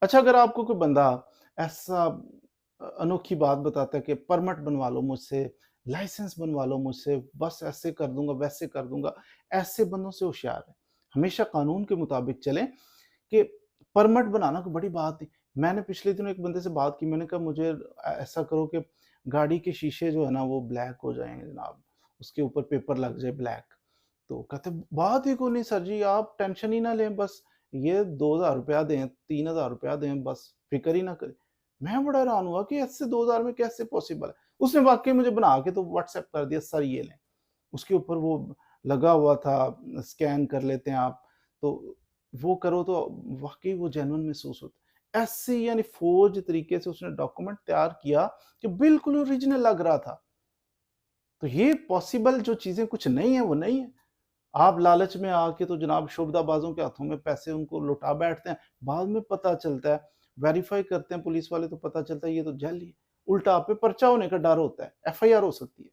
अच्छा, अगर आपको कोई बंदा ऐसा अनोखी बात बताता है कि परमिट बनवा लो मुझसे, लाइसेंस बनवा लो मुझसे, बस ऐसे कर दूँगा, वैसे कर दूँगा, ऐसे बंदों से होशियार रहें। हमेशा कानून के मुताबिक चलें कि परमिट बनाना कोई बड़ी बात नहीं। मैंने पिछले दिनों एक बंदे से बात की, मैंने कहा मुझे ऐसा करो कि गाड़ी के शीशे जो है ना वो ब्लैक हो जाएँ जनाब, उसके ऊपर पेपर लग जाए ब्लैक। तो कहते बात ही कोई नहीं सर जी, आप टेंशन ही ना लें, बस ये ₹2000 दें, ₹3000 दें, बस फ़िक्र ही ना करें। मैं बड़ा हैरान हुआ कि ऐसे 2000 में कैसे पॉसिबल है? उसने वाक़ई मुझे बना के तो व्हाट्सएप कर दिया, सर ये लें। उसके ऊपर वो लगा हुआ था, स्कैन कर लेते हैं आप, तो वो करो तो वाक़ई वो जेन्युइन महसूस होता है। ऐसे यानी फ़ोर्ज तरीके से उसने डॉक्यूमेंट तैयार किया कि बिल्कुल ओरिजिनल लग रहा था। तो ये पॉसिबल जो चीज़ें कुछ नहीं है, वो नहीं है। आप लालच में आके तो जनाब शोबदाबाज़ों के हाथों में पैसे उनको लुटा बैठते हैं। बाद में पता चलता है, वेरीफ़ाई करते हैं पुलिस वाले तो पता चलता है ये तो जाली है। उल्टा आप पे पर्चा होने का डर होता है, एफआईआर हो सकती है।